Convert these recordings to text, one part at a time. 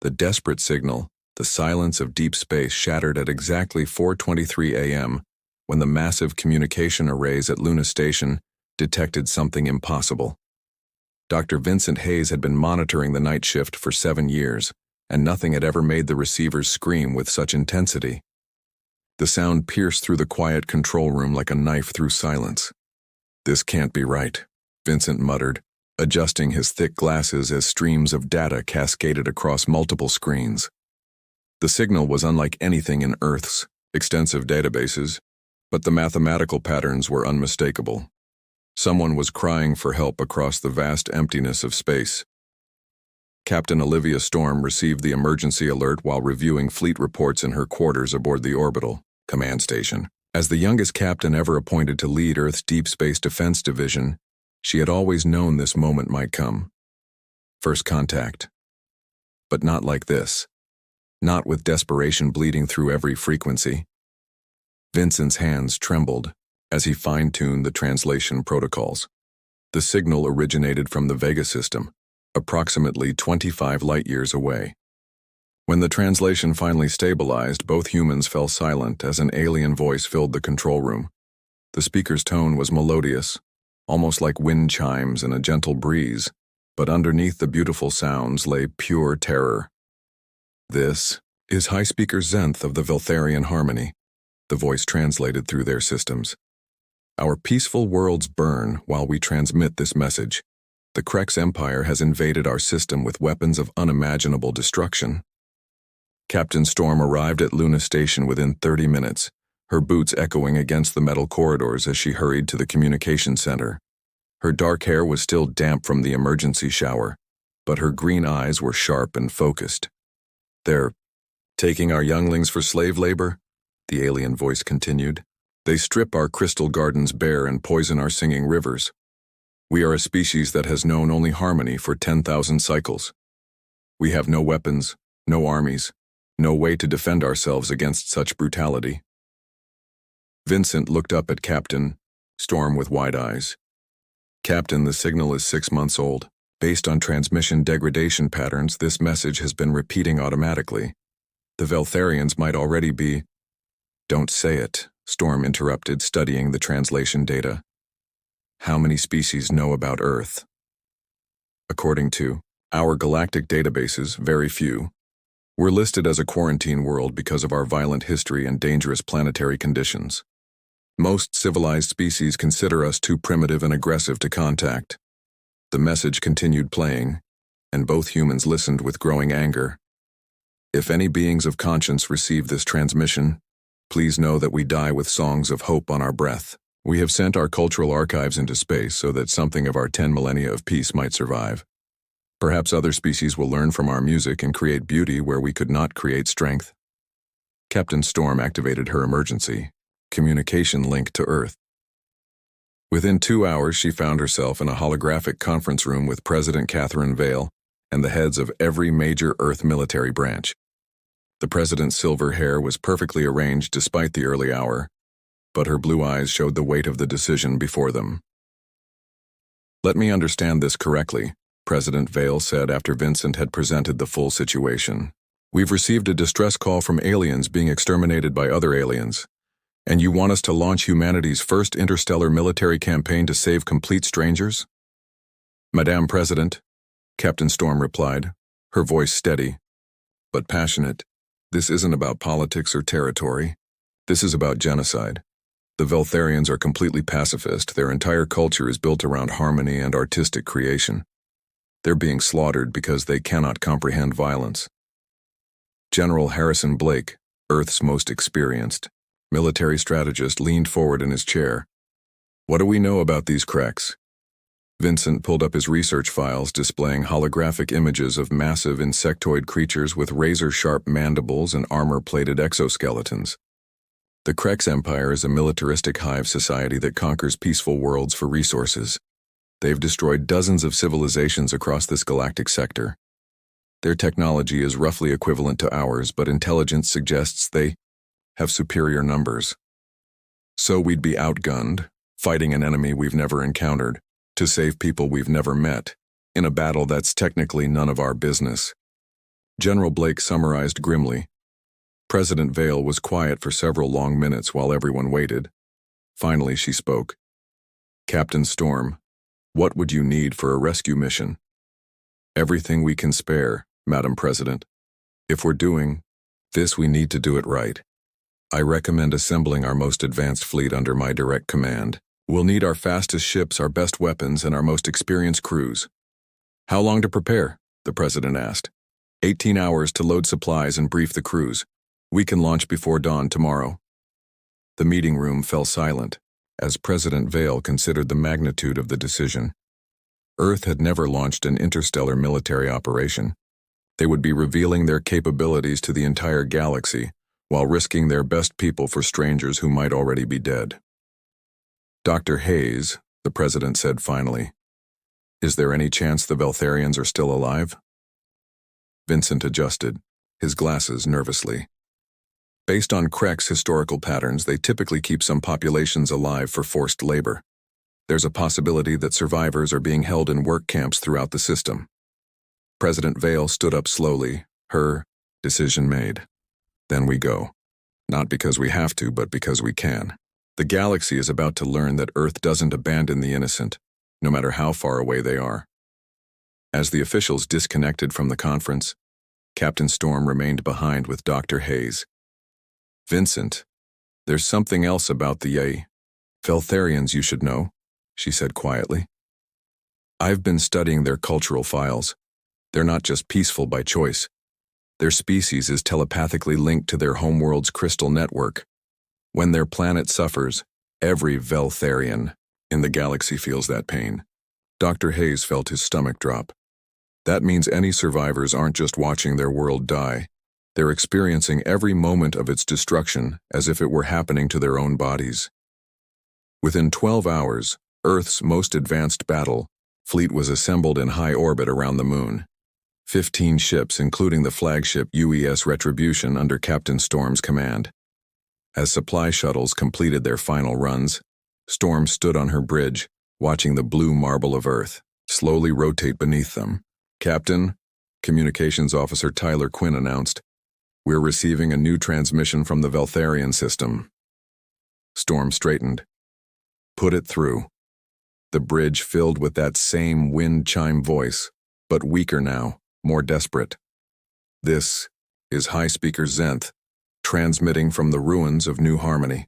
The desperate signal, the silence of deep space, shattered at exactly 4:23 a.m. when the massive communication arrays at Luna Station detected something impossible. Dr. Vincent Hayes had been monitoring the night shift for 7 years, and nothing had ever made the receivers scream with such intensity. The sound pierced through the quiet control room like a knife through silence. "This can't be right," Vincent muttered, adjusting his thick glasses as streams of data cascaded across multiple screens. The signal was unlike anything in Earth's extensive databases, but the mathematical patterns were unmistakable. Someone was crying for help across the vast emptiness of space. Captain Olivia Storm received the emergency alert while reviewing fleet reports in her quarters aboard the orbital command station. As the youngest captain ever appointed to lead Earth's Deep Space Defense Division, she had always known this moment might come. First contact. But not like this. Not with desperation bleeding through every frequency. Vincent's hands trembled as he fine-tuned the translation protocols. The signal originated from the Vega system, approximately 25 light-years away. When the translation finally stabilized, both humans fell silent as an alien voice filled the control room. The speaker's tone was melodious, almost like wind chimes in a gentle breeze, but underneath the beautiful sounds lay pure terror. "This is High Speaker Zenth of the Veltharian Harmony," the voice translated through their systems. "Our peaceful worlds burn while we transmit this message. The Krex Empire has invaded our system with weapons of unimaginable destruction." Captain Storm arrived at Luna Station within 30 minutes, her boots echoing against the metal corridors as she hurried to the communication center. Her dark hair was still damp from the emergency shower, but her green eyes were sharp and focused. "They're taking our younglings for slave labor?" the alien voice continued. "They strip our crystal gardens bare and poison our singing rivers. We are a species that has known only harmony for 10,000 cycles. We have no weapons, no armies, no way to defend ourselves against such brutality." Vincent looked up at Captain Storm with wide eyes. "Captain, the signal is 6 months old. Based on transmission degradation patterns, this message has been repeating automatically. The Veltharians might already be—" "Don't say it," Storm interrupted, studying the translation data. "How many species know about Earth?" "According to our galactic databases, very few. We're listed as a quarantine world because of our violent history and dangerous planetary conditions. Most civilized species consider us too primitive and aggressive to contact." The message continued playing, and both humans listened with growing anger. "If any beings of conscience receive this transmission, please know that we die with songs of hope on our breath. We have sent our cultural archives into space so that something of our 10 millennia of peace might survive. Perhaps other species will learn from our music and create beauty where we could not create strength." Captain Storm activated her emergency communication link to Earth. Within 2 hours, she found herself in a holographic conference room with President Catherine Vale and the heads of every major Earth military branch. The president's silver hair was perfectly arranged despite the early hour, but her blue eyes showed the weight of the decision before them. "Let me understand this correctly," President Vale said after Vincent had presented the full situation. "We've received a distress call from aliens being exterminated by other aliens, and you want us to launch humanity's first interstellar military campaign to save complete strangers?" "Madame President," Captain Storm replied, her voice steady, but passionate, "this isn't about politics or territory. This is about genocide. The Veltharians are completely pacifist. Their entire culture is built around harmony and artistic creation. They're being slaughtered because they cannot comprehend violence." General Harrison Blake, Earth's most experienced military strategist, leaned forward in his chair. "What do we know about these Krex?" Vincent pulled up his research files displaying holographic images of massive insectoid creatures with razor-sharp mandibles and armor-plated exoskeletons. The Krex Empire is a militaristic hive society that conquers peaceful worlds for resources. They've destroyed dozens of civilizations across this galactic sector. Their technology is roughly equivalent to ours, but intelligence suggests they have superior numbers. So we'd be outgunned, fighting an enemy we've never encountered, to save people we've never met, in a battle that's technically none of our business. General Blake summarized grimly. President Vale was quiet for several long minutes while everyone waited. Finally, she spoke. Captain Storm, what would you need for a rescue mission? Everything we can spare, Madam President. If we're doing this, we need to do it right. I recommend assembling our most advanced fleet under my direct command. We'll need our fastest ships, our best weapons, and our most experienced crews. How long to prepare? The President asked. 18 hours to load supplies and brief the crews. We can launch before dawn tomorrow. The meeting room fell silent as President Vale considered the magnitude of the decision. Earth had never launched an interstellar military operation. They would be revealing their capabilities to the entire galaxy while risking their best people for strangers who might already be dead. Dr. Hayes, the President said finally, is there any chance the Veltharians are still alive? Vincent adjusted, his glasses nervously. Based on Krek's historical patterns, they typically keep some populations alive for forced labor. There's a possibility that survivors are being held in work camps throughout the system. President Vale stood up slowly, her decision made. Then we go. Not because we have to, but because we can. The galaxy is about to learn that Earth doesn't abandon the innocent, no matter how far away they are. As the officials disconnected from the conference, Captain Storm remained behind with Dr. Hayes. Vincent, there's something else about the Veltharians you should know, she said quietly. I've been studying their cultural files. They're not just peaceful by choice. Their species is telepathically linked to their homeworld's crystal network. When their planet suffers, every Veltharian in the galaxy feels that pain. Dr. Hayes felt his stomach drop. That means any survivors aren't just watching their world die. They're experiencing every moment of its destruction as if it were happening to their own bodies. Within 12 hours, Earth's most advanced battle fleet was assembled in high orbit around the moon. 15 ships, including the flagship UES Retribution under Captain Storm's command. As supply shuttles completed their final runs, Storm stood on her bridge, watching the blue marble of Earth slowly rotate beneath them. Captain, Communications Officer Tyler Quinn announced, we're receiving a new transmission from the Veltharian system. Storm straightened. Put it through. The bridge filled with that same wind chime voice, but weaker now, more desperate. This is High Speaker Zenth, transmitting from the ruins of New Harmony.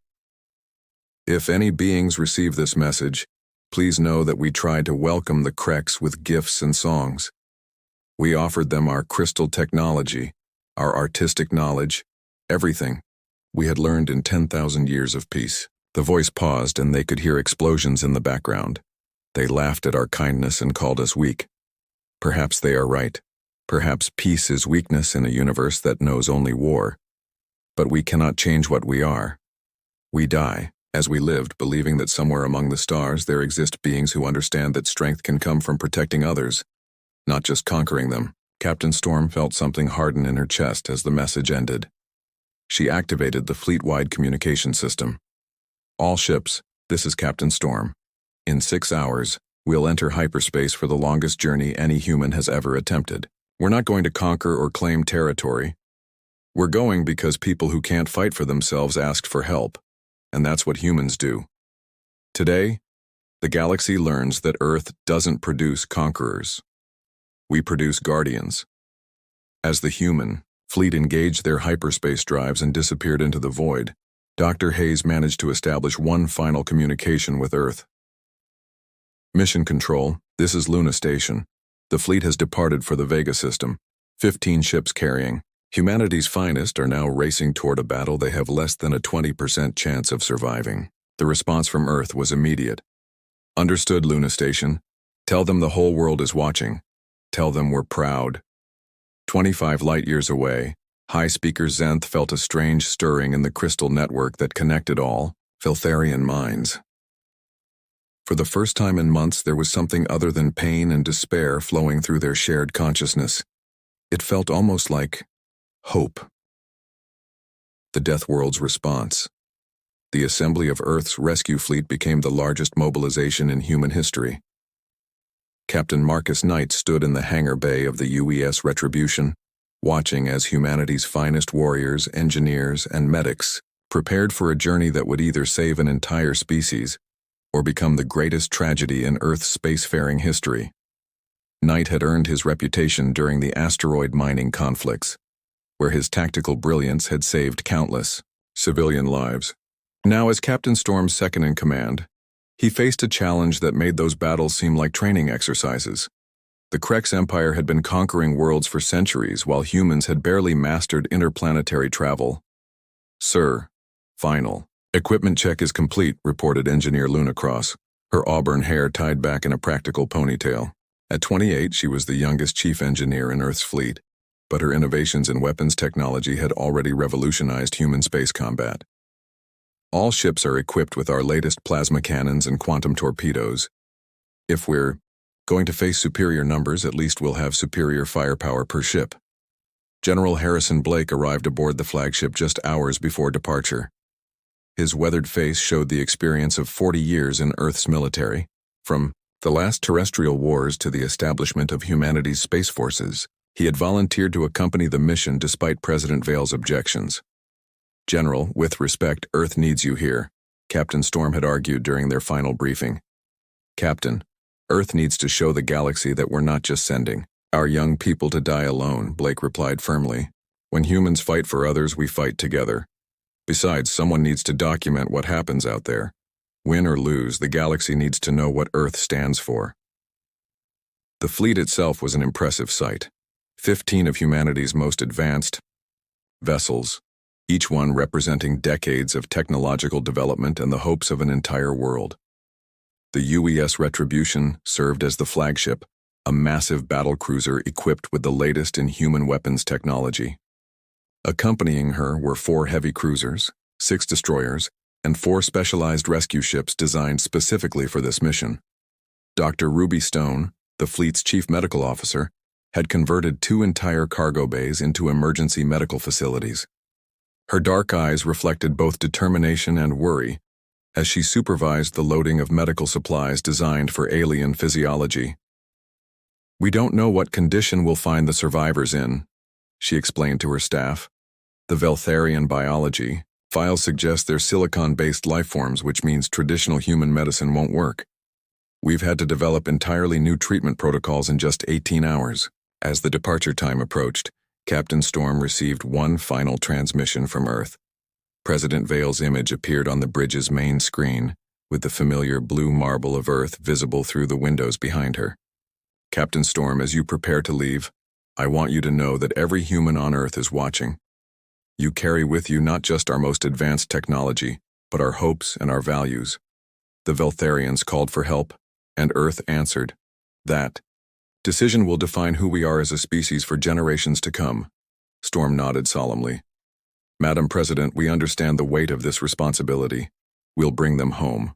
If any beings receive this message, please know that we tried to welcome the Kreks with gifts and songs. We offered them our crystal technology, our artistic knowledge, everything we had learned in 10,000 years of peace. The voice paused and they could hear explosions in the background. They laughed at our kindness and called us weak. Perhaps they are right. Perhaps peace is weakness in a universe that knows only war. But we cannot change what we are. We die, as we lived, believing that somewhere among the stars there exist beings who understand that strength can come from protecting others, not just conquering them. Captain Storm felt something harden in her chest as the message ended. She activated the fleet-wide communication system. All ships, this is Captain Storm. In 6 hours, we'll enter hyperspace for the longest journey any human has ever attempted. We're not going to conquer or claim territory. We're going because people who can't fight for themselves asked for help, and that's what humans do. Today, the galaxy learns that Earth doesn't produce conquerors. We produce guardians. As the human fleet engaged their hyperspace drives and disappeared into the void, Dr. Hayes managed to establish one final communication with Earth. Mission Control, this is Luna Station. The fleet has departed for the Vega system. 15 ships carrying humanity's finest are now racing toward a battle they have less than a 20% chance of surviving. The response from Earth was immediate. Understood, Luna Station. Tell them the whole world is watching. Tell them we're proud. 25 light-years away, High Speaker Zenth felt a strange stirring in the crystal network that connected all Veltharian minds. For the first time in months, there was something other than pain and despair flowing through their shared consciousness. It felt almost like hope. The Death World's response. The assembly of Earth's rescue fleet became the largest mobilization in human history. Captain Marcus Knight stood in the hangar bay of the UES Retribution, watching as humanity's finest warriors, engineers, and medics prepared for a journey that would either save an entire species or become the greatest tragedy in Earth's spacefaring history. Knight had earned his reputation during the asteroid mining conflicts, where his tactical brilliance had saved countless civilian lives. Now, as Captain Storm's second-in-command, he faced a challenge that made those battles seem like training exercises. The Krex Empire had been conquering worlds for centuries, while humans had barely mastered interplanetary travel. "Sir, final equipment check is complete," reported Engineer Luna Cross, her auburn hair tied back in a practical ponytail. At 28, she was the youngest chief engineer in Earth's fleet, but her innovations in weapons technology had already revolutionized human space combat. "All ships are equipped with our latest plasma cannons and quantum torpedoes. If we're going to face superior numbers, at least we'll have superior firepower per ship." General Harrison Blake arrived aboard the flagship just hours before departure. His weathered face showed the experience of 40 years in Earth's military, from the last terrestrial wars to the establishment of humanity's space forces. He had volunteered to accompany the mission despite President Vale's objections. "General, with respect, Earth needs you here," Captain Storm had argued during their final briefing. "Captain, Earth needs to show the galaxy that we're not just sending our young people to die alone," Blake replied firmly. "When humans fight for others, we fight together. Besides, someone needs to document what happens out there. Win or lose, the galaxy needs to know what Earth stands for." The fleet itself was an impressive sight. 15 of humanity's most advanced vessels, each one representing decades of technological development and the hopes of an entire world. The UES Retribution served as the flagship, a massive battlecruiser equipped with the latest in human weapons technology. Accompanying her were 4 heavy cruisers, 6 destroyers, and 4 specialized rescue ships designed specifically for this mission. Dr. Ruby Stone, the fleet's chief medical officer, had converted 2 entire cargo bays into emergency medical facilities. Her dark eyes reflected both determination and worry as she supervised the loading of medical supplies designed for alien physiology. "We don't know what condition we'll find the survivors in," she explained to her staff. "The Veltharian biology files suggest they're silicon-based lifeforms, which means traditional human medicine won't work. We've had to develop entirely new treatment protocols in just 18 hours. As the departure time approached, Captain Storm received one final transmission from Earth. President Vale's image appeared on the bridge's main screen, with the familiar blue marble of Earth visible through the windows behind her. "Captain Storm, as you prepare to leave, I want you to know that every human on Earth is watching. You carry with you not just our most advanced technology, but our hopes and our values." The Veltharians called for help, and Earth answered. "That decision will define who we are as a species for generations to come." Storm nodded solemnly. "Madam President, we understand the weight of this responsibility. We'll bring them home.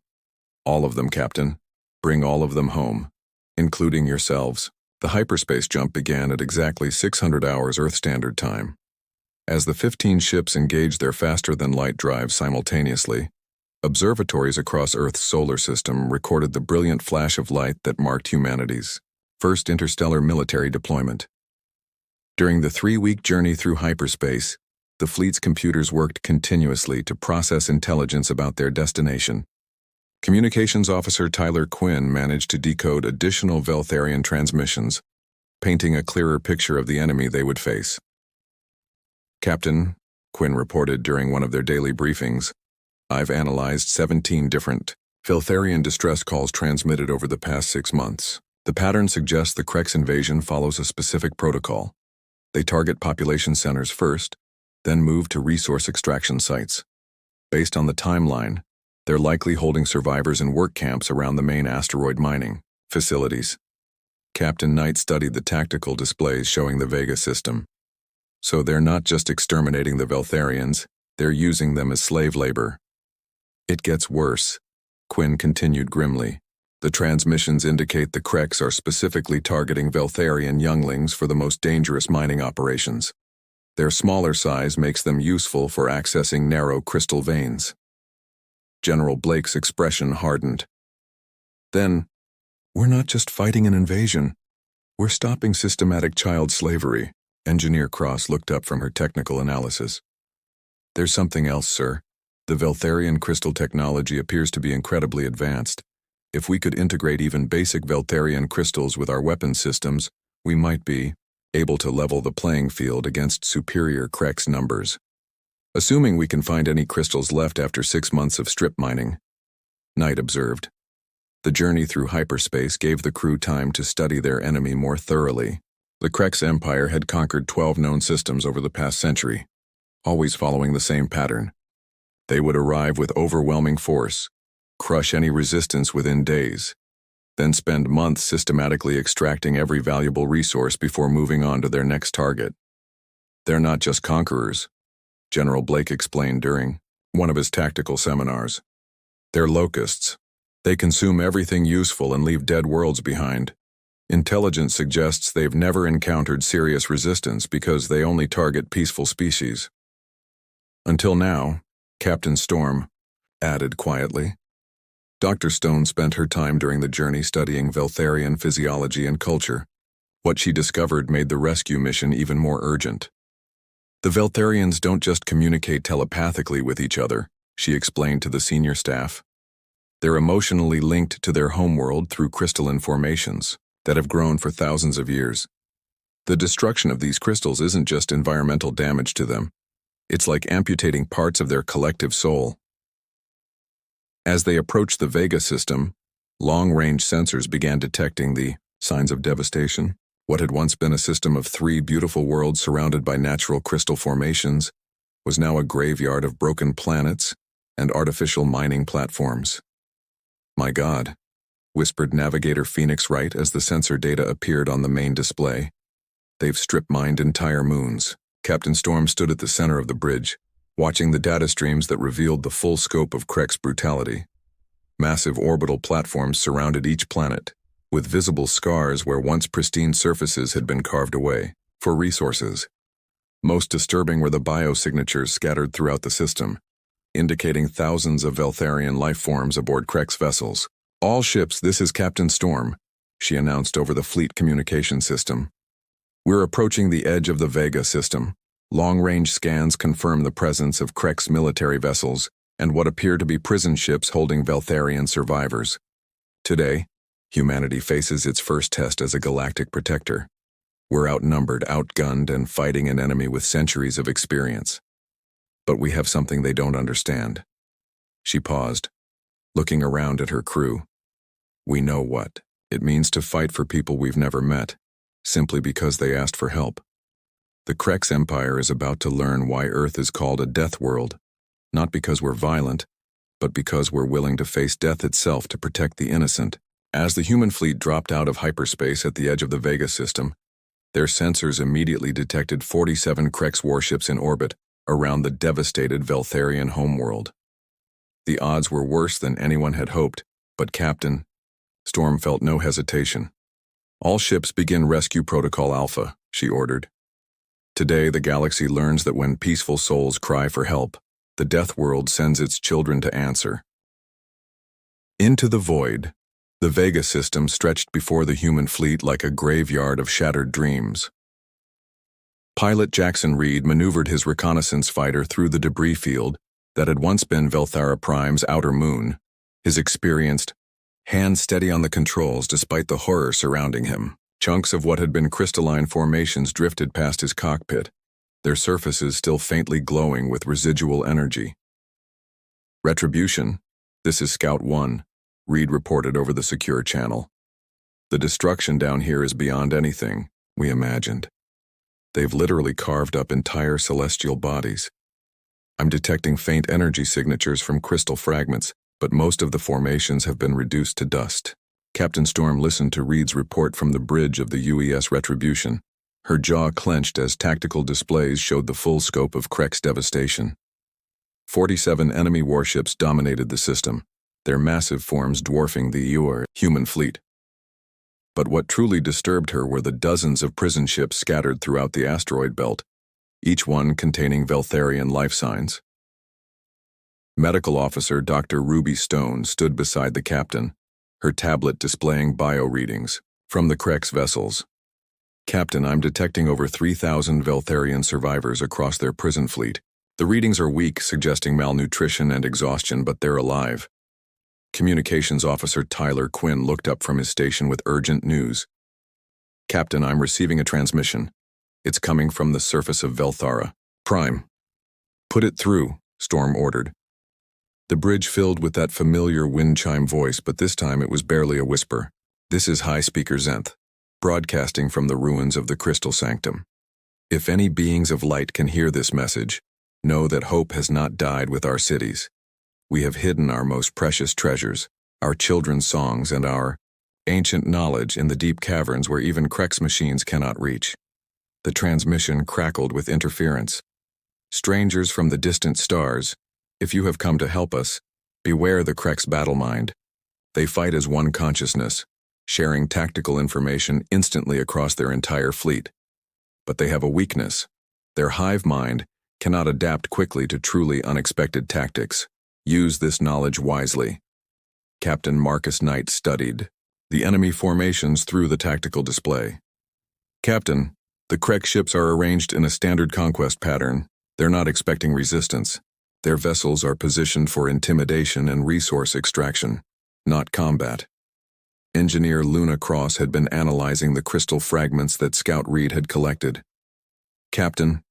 All of them, Captain. Bring all of them home, including yourselves." The hyperspace jump began at exactly 600 hours Earth Standard Time. As the 15 ships engaged their faster-than-light drives simultaneously, observatories across Earth's solar system recorded the brilliant flash of light that marked humanity's first interstellar military deployment. During the 3-week journey through hyperspace, the fleet's computers worked continuously to process intelligence about their destination. Communications Officer Tyler Quinn managed to decode additional Veltharian transmissions, painting a clearer picture of the enemy they would face. "Captain," Quinn reported during one of their daily briefings, "I've analyzed 17 different Veltharian distress calls transmitted over the past 6 months. The pattern suggests the Krex invasion follows a specific protocol. They target population centers first, then move to resource extraction sites. Based on the timeline, they're likely holding survivors in work camps around the main asteroid mining facilities." Captain Knight studied the tactical displays showing the Vega system. "So they're not just exterminating the Veltharians, they're using them as slave labor." "It gets worse," Quinn continued grimly. "The transmissions indicate the Krex are specifically targeting Veltharian younglings for the most dangerous mining operations. Their smaller size makes them useful for accessing narrow crystal veins." General Blake's expression hardened. "Then, we're not just fighting an invasion. We're stopping systematic child slavery." Engineer Cross looked up from her technical analysis. There's something else, sir. The Veltharian crystal technology appears to be incredibly advanced. If we could integrate even basic Veltharian crystals with our weapon systems, we might be able to level the playing field against superior Krex numbers. Assuming we can find any crystals left after 6 months of strip mining, Knight observed. The journey through hyperspace gave the crew time to study their enemy more thoroughly. The Krex Empire had conquered 12 known systems over the past century, always following the same pattern. They would arrive with overwhelming force, crush any resistance within days, then spend months systematically extracting every valuable resource before moving on to their next target. They're not just conquerors, General Blake explained during one of his tactical seminars. They're locusts. They consume everything useful and leave dead worlds behind. Intelligence suggests they've never encountered serious resistance because they only target peaceful species. Until now, Captain Storm added quietly. Dr. Stone spent her time during the journey studying Veltharian physiology and culture. What she discovered made the rescue mission even more urgent. The Veltharians don't just communicate telepathically with each other, she explained to the senior staff. They're emotionally linked to their homeworld through crystalline formations that have grown for thousands of years. The destruction of these crystals isn't just environmental damage to them. It's like amputating parts of their collective soul. As they approached the Vega system, long-range sensors began detecting the signs of devastation. What had once been a system of 3 beautiful worlds surrounded by natural crystal formations was now a graveyard of broken planets and artificial mining platforms. My God, whispered Navigator Phoenix Wright as the sensor data appeared on the main display. They've strip-mined entire moons. Captain Storm stood at the center of the bridge, watching the data streams that revealed the full scope of Krex brutality. Massive orbital platforms surrounded each planet, with visible scars where once pristine surfaces had been carved away for resources. Most disturbing were the biosignatures scattered throughout the system, indicating thousands of Veltharian life forms aboard Krex vessels. All ships, this is Captain Storm, she announced over the fleet communication system. We're approaching the edge of the Vega system. Long-range scans confirm the presence of Krex military vessels and what appear to be prison ships holding Veltharian survivors. Today, humanity faces its first test as a galactic protector. We're outnumbered, outgunned, and fighting an enemy with centuries of experience. But we have something they don't understand. She paused, looking around at her crew. We know what it means to fight for people we've never met, simply because they asked for help. The Krex Empire is about to learn why Earth is called a death world, not because we're violent, but because we're willing to face death itself to protect the innocent. As the human fleet dropped out of hyperspace at the edge of the Vega system, their sensors immediately detected 47 Krex warships in orbit around the devastated Veltharian homeworld. The odds were worse than anyone had hoped, but Captain Storm felt no hesitation. All ships begin Rescue Protocol Alpha, she ordered. Today, the galaxy learns that when peaceful souls cry for help, the death world sends its children to answer. Into the void, the Vega system stretched before the human fleet like a graveyard of shattered dreams. Pilot Jackson Reed maneuvered his reconnaissance fighter through the debris field that had once been Velthara Prime's outer moon, his experienced hand steady on the controls despite the horror surrounding him. Chunks of what had been crystalline formations drifted past his cockpit, their surfaces still faintly glowing with residual energy. Retribution, this is Scout 1, Reed reported over the secure channel. The destruction down here is beyond anything we imagined. They've literally carved up entire celestial bodies. I'm detecting faint energy signatures from crystal fragments, but most of the formations have been reduced to dust. Captain Storm listened to Reed's report from the bridge of the UES Retribution. Her jaw clenched as tactical displays showed the full scope of Krex devastation. 47 enemy warships dominated the system, their massive forms dwarfing the human fleet. But what truly disturbed her were the dozens of prison ships scattered throughout the asteroid belt, each one containing Veltharian life signs. Medical Officer Dr. Ruby Stone stood beside the captain, her tablet displaying bio readings from the Krex vessels. Captain, I'm detecting over 3,000 Veltharian survivors across their prison fleet. The readings are weak, suggesting malnutrition and exhaustion, but they're alive. Communications Officer Tyler Quinn looked up from his station with urgent news. Captain, I'm receiving a transmission. It's coming from the surface of Velthara. Prime. Put it through, Storm ordered. The bridge filled with that familiar wind chime voice, but this time it was barely a whisper. This is High Speaker Zenth, broadcasting from the ruins of the Crystal Sanctum. If any beings of light can hear this message, know that hope has not died with our cities. We have hidden our most precious treasures, our children's songs and our ancient knowledge in the deep caverns where even Krex machines cannot reach. The transmission crackled with interference. Strangers from the distant stars, if you have come to help us, beware the Krex battle mind. They fight as one consciousness, sharing tactical information instantly across their entire fleet. But they have a weakness. Their hive mind cannot adapt quickly to truly unexpected tactics. Use this knowledge wisely. Captain Marcus Knight studied the enemy formations through the tactical display. Captain, the Krex ships are arranged in a standard conquest pattern. They're not expecting resistance. Their vessels are positioned for intimidation and resource extraction, not combat. Engineer Luna Cross had been analyzing the crystal fragments that Scout Reed had collected. Captain,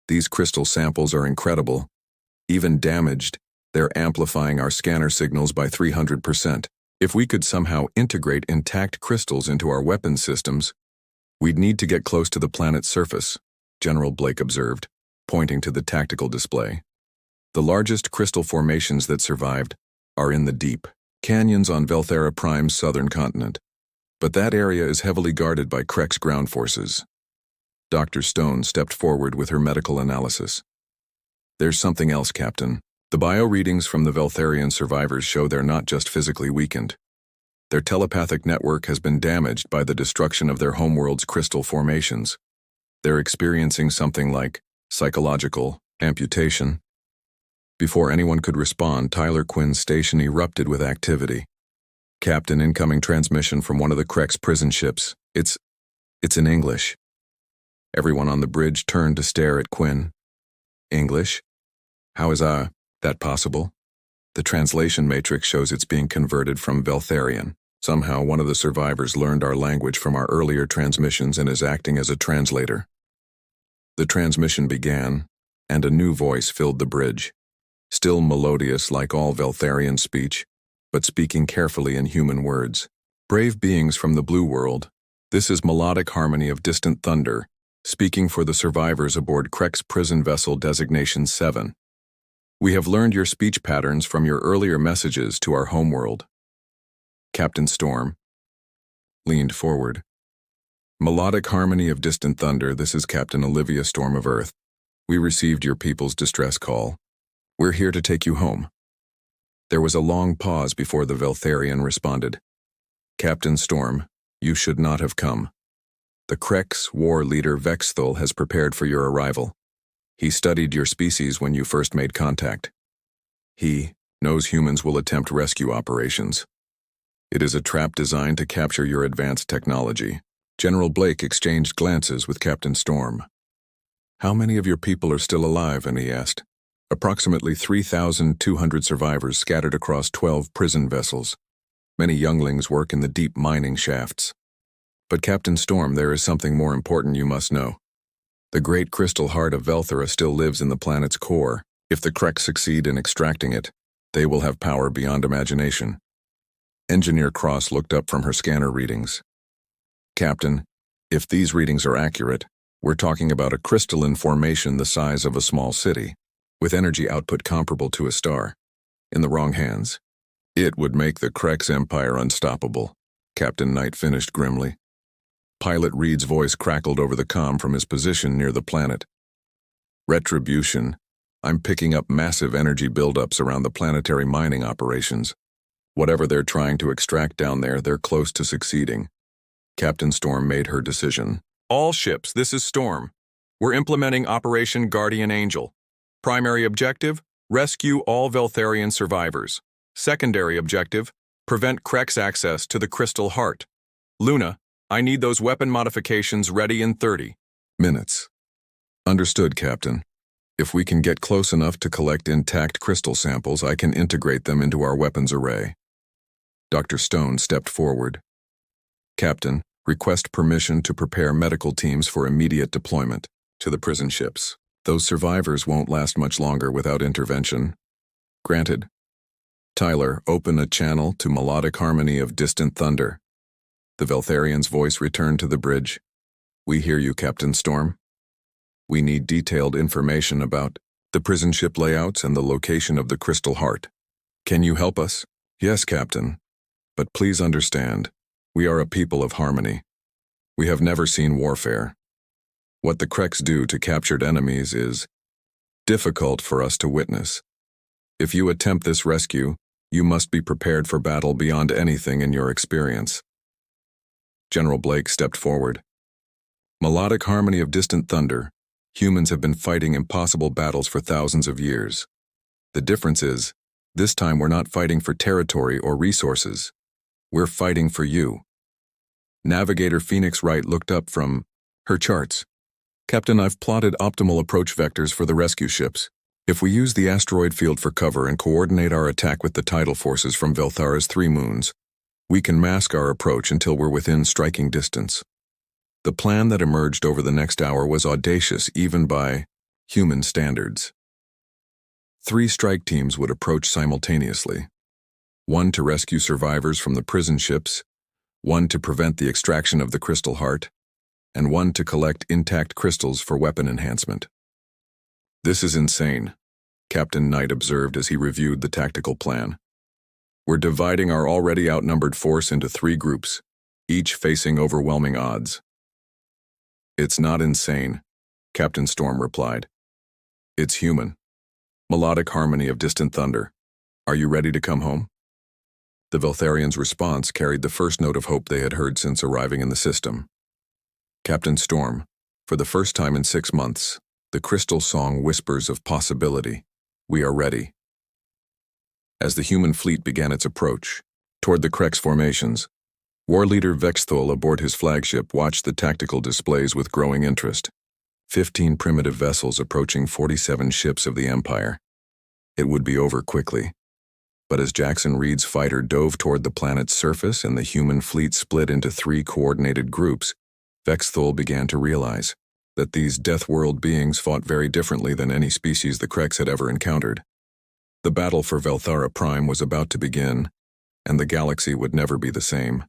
these crystal samples are incredible. Even damaged, they're amplifying our scanner signals by 300%. If we could somehow integrate intact crystals into our weapon systems, we'd need to get close to the planet's surface, General Blake observed, pointing to the tactical display. The largest crystal formations that survived are in the deep canyons on Velthara Prime's southern continent, but that area is heavily guarded by Krex ground forces. Dr. Stone stepped forward with her medical analysis. There's something else, Captain. The bio-readings from the Veltharian survivors show they're not just physically weakened. Their telepathic network has been damaged by the destruction of their homeworld's crystal formations. They're experiencing something like psychological amputation. Before anyone could respond, Tyler Quinn's station erupted with activity. Captain, incoming transmission from one of the Krex prison ships. It's in English. Everyone on the bridge turned to stare at Quinn. English? How is that possible? The translation matrix shows it's being converted from Veltharian. Somehow one of the survivors learned our language from our earlier transmissions and is acting as a translator. The transmission began, and a new voice filled the bridge. Still melodious like all Veltharian speech, but speaking carefully in human words. Brave beings from the blue world, this is melodic harmony of distant thunder, speaking for the survivors aboard Krex prison vessel designation 7. We have learned your speech patterns from your earlier messages to our homeworld. Captain Storm leaned forward. Melodic harmony of distant thunder, this is Captain Olivia Storm of Earth. We received your people's distress call. We're here to take you home. There was a long pause before the Veltharian responded. Captain Storm, you should not have come. The Krex war leader Vexthul has prepared for your arrival. He studied your species when you first made contact. He knows humans will attempt rescue operations. It is a trap designed to capture your advanced technology. General Blake exchanged glances with Captain Storm. How many of your people are still alive? And he asked. Approximately 3,200 survivors scattered across 12 prison vessels. Many younglings work in the deep mining shafts. But Captain Storm, there is something more important you must know. The great crystal heart of Velthara still lives in the planet's core. If the Krex succeed in extracting it, they will have power beyond imagination. Engineer Cross looked up from her scanner readings. Captain, if these readings are accurate, we're talking about a crystalline formation the size of a small city, with energy output comparable to a star. In the wrong hands, it would make the Krex Empire unstoppable, Captain Knight finished grimly. Pilot Reed's voice crackled over the comm from his position near the planet. Retribution. I'm picking up massive energy buildups around the planetary mining operations. Whatever they're trying to extract down there, they're close to succeeding. Captain Storm made her decision. All ships, this is Storm. We're implementing Operation Guardian Angel. Primary objective, rescue all Veltharian survivors. Secondary objective, prevent Krex access to the Crystal Heart. Luna, I need those weapon modifications ready in 30 minutes. Understood, Captain. If we can get close enough to collect intact crystal samples, I can integrate them into our weapons array. Dr. Stone stepped forward. Captain, request permission to prepare medical teams for immediate deployment to the prison ships. Those survivors won't last much longer without intervention. Granted. Tyler, open a channel to melodic harmony of distant thunder. The Veltharian's voice returned to the bridge. We hear you, Captain Storm. We need detailed information about the prison ship layouts and the location of the Crystal Heart. Can you help us? Yes, Captain. But please understand, we are a people of harmony. We have never seen warfare. What the Kreks do to captured enemies is difficult for us to witness. If you attempt this rescue, you must be prepared for battle beyond anything in your experience. General Blake stepped forward. Melodic harmony of distant thunder. Humans have been fighting impossible battles for thousands of years. The difference is, this time we're not fighting for territory or resources. We're fighting for you. Navigator Phoenix Wright looked up from her charts. Captain, I've plotted optimal approach vectors for the rescue ships. If we use the asteroid field for cover and coordinate our attack with the tidal forces from Velthara's 3 moons, we can mask our approach until we're within striking distance. The plan that emerged over the next hour was audacious even by human standards. 3 strike teams would approach simultaneously. 1 to rescue survivors from the prison ships, 1 to prevent the extraction of the Crystal Heart, and 1 to collect intact crystals for weapon enhancement. This is insane, Captain Knight observed as he reviewed the tactical plan. We're dividing our already outnumbered force into 3 groups, each facing overwhelming odds. It's not insane, Captain Storm replied. It's human. Melodic harmony of distant thunder. Are you ready to come home? The Veltharians' response carried the first note of hope they had heard since arriving in the system. Captain Storm, for the first time in 6 months, the crystal song whispers of possibility. We are ready. As the human fleet began its approach toward the Kreks formations, War Leader Vexthul aboard his flagship watched the tactical displays with growing interest. 15 primitive vessels approaching 47 ships of the Empire. It would be over quickly. But as Jackson Reed's fighter dove toward the planet's surface and the human fleet split into 3 coordinated groups, Vexthul began to realize that these death-world beings fought very differently than any species the Kreks had ever encountered. The battle for Velthara Prime was about to begin, and the galaxy would never be the same.